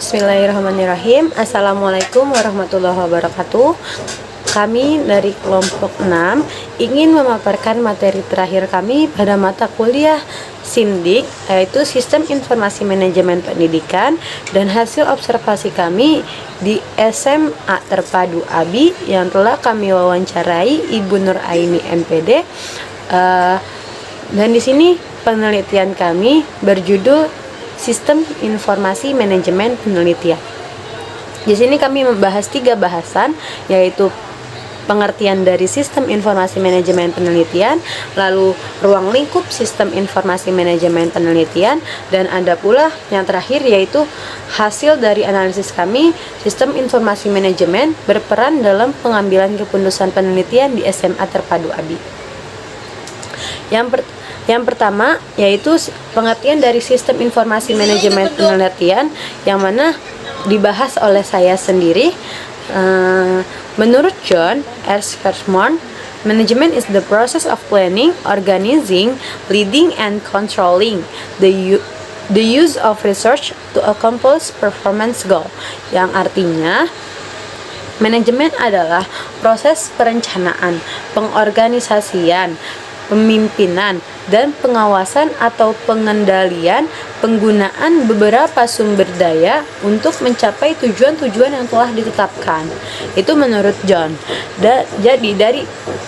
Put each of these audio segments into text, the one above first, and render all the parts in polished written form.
Bismillahirrahmanirrahim. Assalamualaikum warahmatullahi wabarakatuh. Kami dari kelompok 6 ingin memaparkan materi terakhir kami pada mata kuliah SIMDIK, yaitu Sistem Informasi Manajemen Pendidikan, dan hasil observasi kami di SMA Terpadu ABI yang telah kami wawancarai Ibu Nur Aini MPD. Dan di sini penelitian kami berjudul Sistem Informasi Manajemen Penelitian. Di sini kami membahas 3 bahasan, yaitu pengertian dari Sistem Informasi Manajemen Penelitian, lalu ruang lingkup Sistem Informasi Manajemen Penelitian, dan ada pula yang terakhir yaitu hasil dari analisis kami, Sistem Informasi Manajemen berperan dalam pengambilan keputusan penelitian di SMA Terpadu ABI. Yang pertama yaitu pengertian dari Sistem Informasi Manajemen Penelitian, yang mana dibahas oleh saya sendiri. Menurut John R. Schwarzman, management is the process of planning, organizing, leading, and controlling the use of research to accomplish performance goal. Yang artinya, manajemen adalah proses perencanaan, pengorganisasian, pemimpinan, dan pengawasan atau pengendalian penggunaan beberapa sumber daya untuk mencapai tujuan-tujuan yang telah ditetapkan. Itu menurut John. Jadi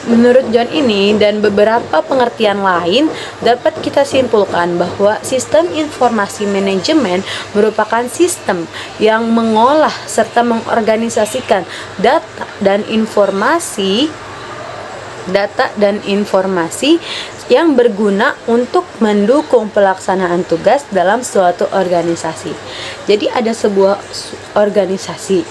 menurut John ini dan beberapa pengertian lain, dapat kita simpulkan bahwa sistem informasi manajemen merupakan sistem yang mengolah serta mengorganisasikan data dan informasi yang berguna untuk mendukung pelaksanaan tugas dalam suatu organisasi. Jadi ada sebuah organisasi.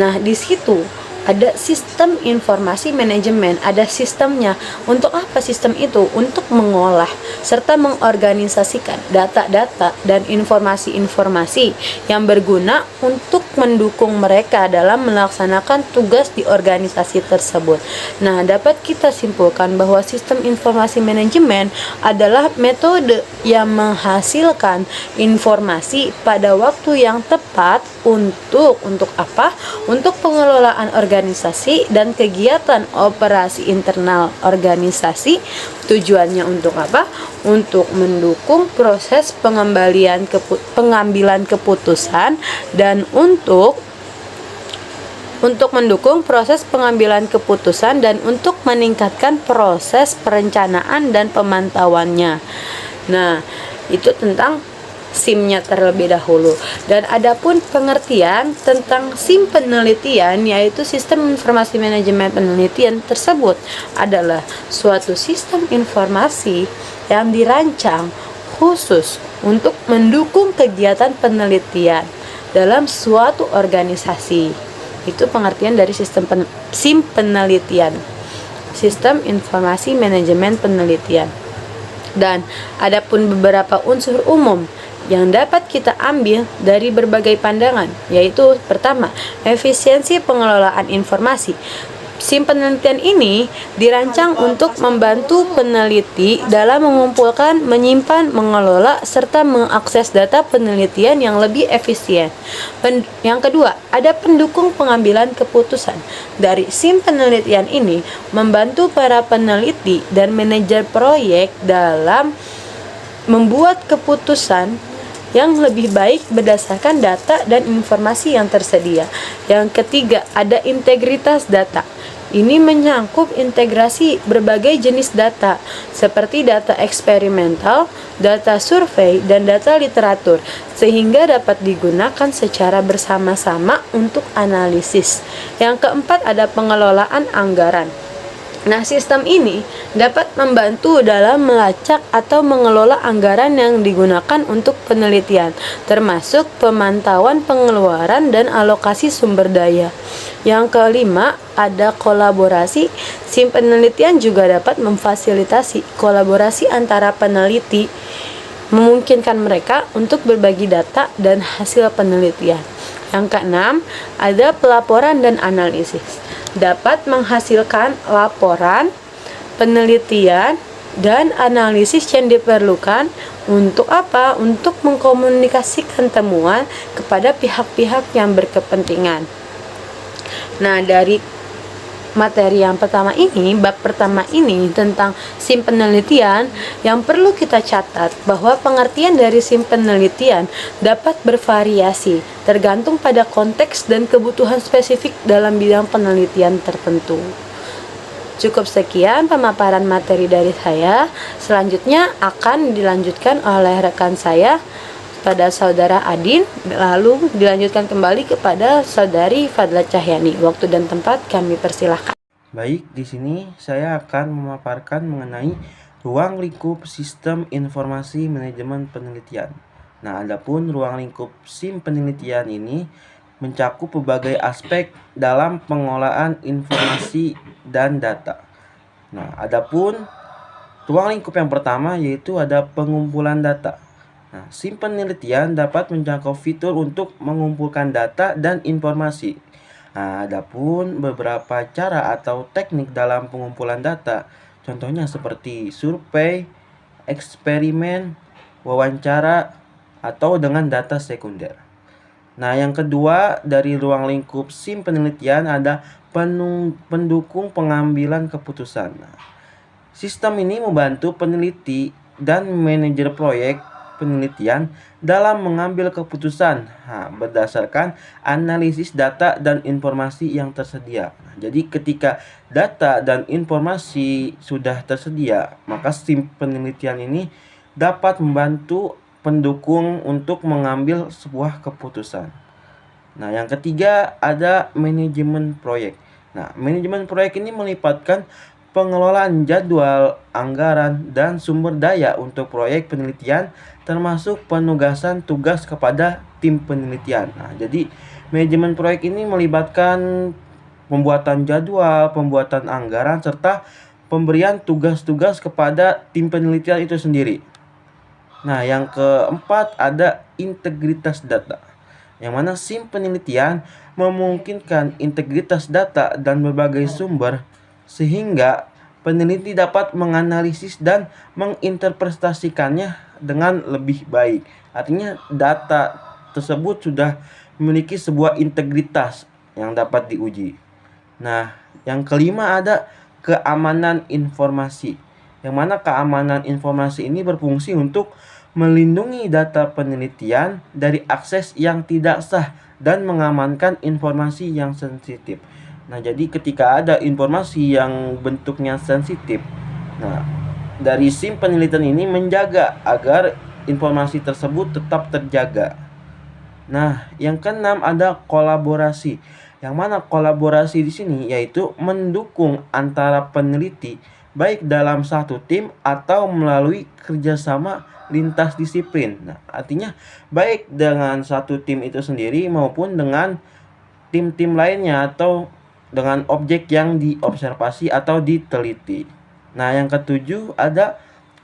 Nah, di situ ada sistem informasi manajemen, ada sistemnya. Untuk apa sistem itu? Untuk mengolah serta mengorganisasikan data-data dan informasi-informasi yang berguna untuk mendukung mereka dalam melaksanakan tugas di organisasi tersebut. Nah, dapat kita simpulkan bahwa sistem informasi manajemen adalah metode yang menghasilkan informasi pada waktu yang tepat untuk apa? Untuk pengelolaan organisasi dan kegiatan operasi internal organisasi. Tujuannya untuk apa? Untuk mendukung proses pengambilan keputusan dan untuk mendukung proses pengambilan keputusan dan untuk meningkatkan proses perencanaan dan pemantauannya. Nah, itu tentang SIM-nya terlebih dahulu. Dan adapun pengertian tentang SIM penelitian, yaitu Sistem Informasi Manajemen Penelitian tersebut adalah suatu sistem informasi yang dirancang khusus untuk mendukung kegiatan penelitian dalam suatu organisasi. Itu pengertian dari SIM penelitian, Sistem Informasi Manajemen Penelitian. Dan adapun beberapa unsur umum yang dapat kita ambil dari berbagai pandangan, yaitu pertama, efisiensi pengelolaan informasi. SIM penelitian ini dirancang untuk membantu peneliti dalam mengumpulkan, menyimpan, mengelola, serta mengakses data penelitian yang lebih efisien. Yang kedua, ada pendukung pengambilan keputusan. Dari SIM penelitian ini membantu para peneliti dan manajer proyek dalam membuat keputusan yang lebih baik berdasarkan data dan informasi yang tersedia. Yang ketiga, ada integritas data. Ini menyangkut integrasi berbagai jenis data, seperti data eksperimental, data survei, dan data literatur, sehingga dapat digunakan secara bersama-sama untuk analisis. Yang keempat, ada pengelolaan anggaran. Nah, sistem ini dapat membantu dalam melacak atau mengelola anggaran yang digunakan untuk penelitian, termasuk pemantauan pengeluaran dan alokasi sumber daya. Yang kelima, ada kolaborasi. SIM penelitian juga dapat memfasilitasi kolaborasi antara peneliti, memungkinkan mereka untuk berbagi data dan hasil penelitian. Yang keenam, ada pelaporan dan analisis. Dapat menghasilkan laporan, penelitian, dan analisis yang diperlukan untuk apa? Untuk mengkomunikasikan temuan kepada pihak-pihak yang berkepentingan. Nah, dari materi yang pertama ini, bab pertama ini tentang SIM penelitian, yang perlu kita catat bahwa pengertian dari SIM penelitian dapat bervariasi tergantung pada konteks dan kebutuhan spesifik dalam bidang penelitian tertentu. Cukup sekian pemaparan materi dari saya. Selanjutnya akan dilanjutkan oleh rekan saya pada saudara Adin, lalu dilanjutkan kembali kepada saudari Fadla Cahyani. Waktu dan tempat kami persilahkan. Baik, di sini saya akan memaparkan mengenai ruang lingkup sistem informasi manajemen penelitian. Nah, adapun ruang lingkup SIM penelitian ini mencakup berbagai aspek dalam pengolahan informasi dan data. Nah, adapun ruang lingkup yang pertama yaitu ada pengumpulan data. Nah, SIM penelitian dapat menjangkau fitur untuk mengumpulkan data dan informasi. Nah, adapun beberapa cara atau teknik dalam pengumpulan data, contohnya seperti survei, eksperimen, wawancara, atau dengan data sekunder. Nah, yang kedua dari ruang lingkup SIM penelitian ada pendukung pengambilan keputusan. Nah, sistem ini membantu peneliti dan manajer proyek penelitian dalam mengambil keputusan berdasarkan analisis data dan informasi yang tersedia. Nah, jadi ketika data dan informasi sudah tersedia, maka SIM penelitian ini dapat membantu pendukung untuk mengambil sebuah keputusan. Nah, yang ketiga ada manajemen proyek. Nah, manajemen proyek ini melibatkan pengelolaan jadwal, anggaran, dan sumber daya untuk proyek penelitian, termasuk penugasan tugas kepada tim penelitian. Nah, jadi manajemen proyek ini melibatkan pembuatan jadwal, pembuatan anggaran, serta pemberian tugas-tugas kepada tim penelitian itu sendiri. Nah, yang keempat ada integritas data, yang mana SIM penelitian memungkinkan integritas data dan berbagai sumber sehingga peneliti dapat menganalisis dan menginterpretasikannya dengan lebih baik. Artinya data tersebut sudah memiliki sebuah integritas yang dapat diuji. Nah, yang kelima ada keamanan informasi, yang mana keamanan informasi ini berfungsi untuk melindungi data penelitian dari akses yang tidak sah dan mengamankan informasi yang sensitif. Nah, jadi ketika ada informasi yang bentuknya sensitif, nah, dari SIM penelitian ini menjaga agar informasi tersebut tetap terjaga. Nah, yang keenam ada kolaborasi. Yang mana kolaborasi di sini yaitu mendukung antara peneliti baik dalam satu tim atau melalui kerjasama lintas disiplin. Nah, artinya baik dengan satu tim itu sendiri maupun dengan tim-tim lainnya atau dengan objek yang diobservasi atau diteliti. Nah, yang ketujuh ada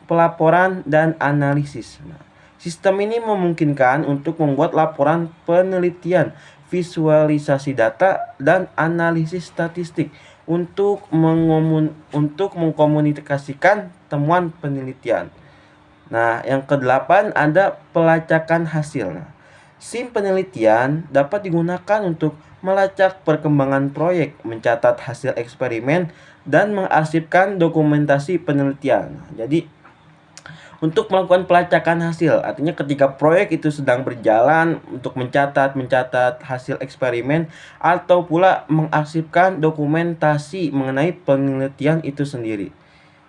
pelaporan dan analisis. Nah, sistem ini memungkinkan untuk membuat laporan penelitian, visualisasi data, dan analisis statistik untuk mengkomunikasikan temuan penelitian. Nah, yang kedelapan ada pelacakan hasil. Nah, SIM penelitian dapat digunakan untuk melacak perkembangan proyek, mencatat hasil eksperimen, dan mengarsipkan dokumentasi penelitian. Nah, jadi untuk melakukan pelacakan hasil, artinya ketika proyek itu sedang berjalan untuk mencatat hasil eksperimen atau pula mengarsipkan dokumentasi mengenai penelitian itu sendiri.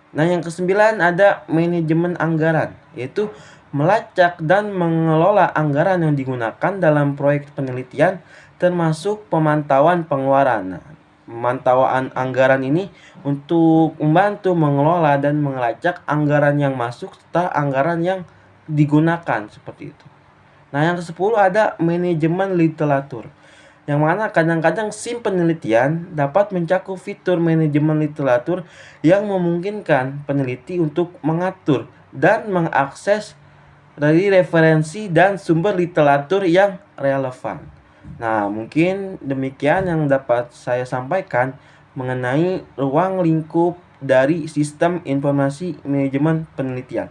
Nah, yang kesembilan ada manajemen anggaran, yaitu melacak dan mengelola anggaran yang digunakan dalam proyek penelitian termasuk pemantauan pengeluaran. Nah, pemantauan anggaran ini untuk membantu mengelola dan melacak anggaran yang masuk serta anggaran yang digunakan seperti itu. Nah, yang ke-10 ada manajemen literatur, yang mana kadang-kadang SIM penelitian dapat mencakup fitur manajemen literatur yang memungkinkan peneliti untuk mengatur dan mengakses dari referensi dan sumber literatur yang relevan. Nah, mungkin demikian yang dapat saya sampaikan mengenai ruang lingkup dari Sistem Informasi Manajemen Penelitian.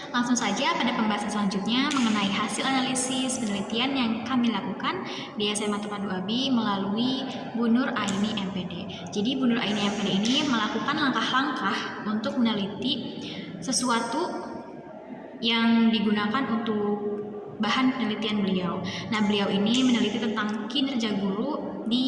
Langsung saja pada pembahasan selanjutnya mengenai hasil analisis penelitian yang kami lakukan di SMA Tempat 2B melalui Bu Nur Aini MPD. Jadi Bu Nur Aini MPD ini melakukan langkah-langkah untuk meneliti sesuatu yang digunakan untuk bahan penelitian beliau. Nah, beliau ini meneliti tentang kinerja guru di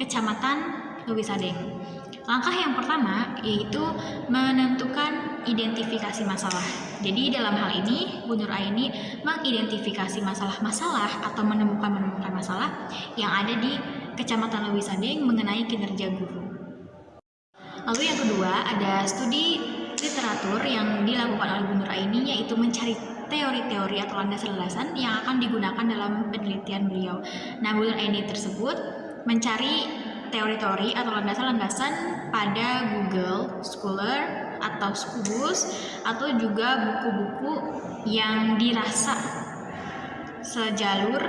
Kecamatan Lewisadeng. Langkah yang pertama yaitu menentukan identifikasi masalah. Jadi dalam hal ini Bu Nur Aini mengidentifikasi masalah-masalah atau menemukan masalah yang ada di Kecamatan Lewisadeng mengenai kinerja guru. Lalu yang kedua ada studi literatur yang dilakukan oleh Bu Nur Aini, yaitu mencari teori-teori atau landasan-landasan yang akan digunakan dalam penelitian beliau. Nah, Bu Nur Aini tersebut mencari teori-teori atau landasan-landasan pada Google Scholar atau Scopus atau juga buku-buku yang dirasa sejalur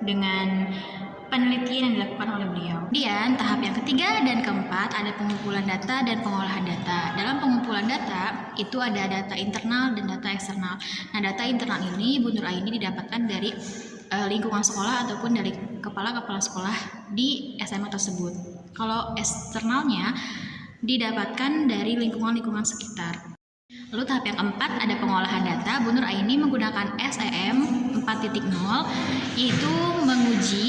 dengan penelitian yang dilakukan oleh beliau. Kemudian tahap yang ketiga dan keempat ada pengumpulan data dan pengolahan data. Dalam pengumpulan data itu ada data internal dan data eksternal. Nah, data internal ini Bu Nur Aini didapatkan dari lingkungan sekolah ataupun dari kepala-kepala sekolah di SMA tersebut. Kalau eksternalnya didapatkan dari lingkungan-lingkungan sekitar. Lalu tahap yang keempat ada pengolahan data. Bu Nur Aini menggunakan SEM 4.0 yaitu menguji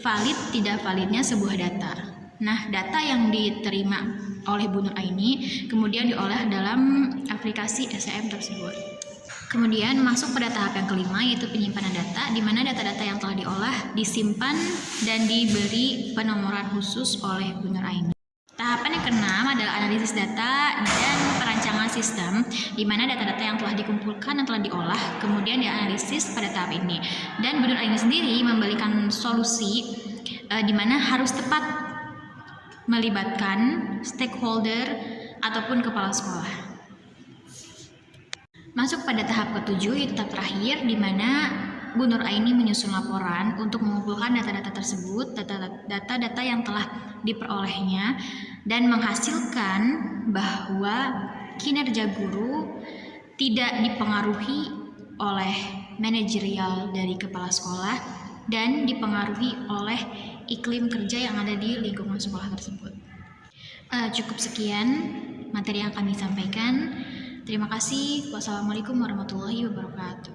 valid tidak validnya sebuah data. Nah, data yang diterima oleh Bu Nur Aini kemudian diolah dalam aplikasi SEM tersebut. Kemudian masuk pada tahap yang kelima yaitu penyimpanan data, di mana data-data yang telah diolah disimpan dan diberi penomoran khusus oleh Bu Nur Aini. Tahapan yang keenam adalah analisis data dan perancangan sistem, di mana data-data yang telah dikumpulkan dan telah diolah kemudian dianalisis pada tahap ini. Dan Bu Nur Aini sendiri memberikan solusi di mana harus tepat melibatkan stakeholder ataupun kepala sekolah. Masuk pada tahap ketujuh yaitu tahap terakhir, di mana Bu Nur Aini menyusun laporan untuk mengumpulkan data-data tersebut, data-data yang telah diperolehnya, dan menghasilkan bahwa kinerja guru tidak dipengaruhi oleh manajerial dari kepala sekolah dan dipengaruhi oleh iklim kerja yang ada di lingkungan sekolah tersebut. Cukup sekian materi yang kami sampaikan. Terima kasih. Wassalamualaikum warahmatullahi wabarakatuh.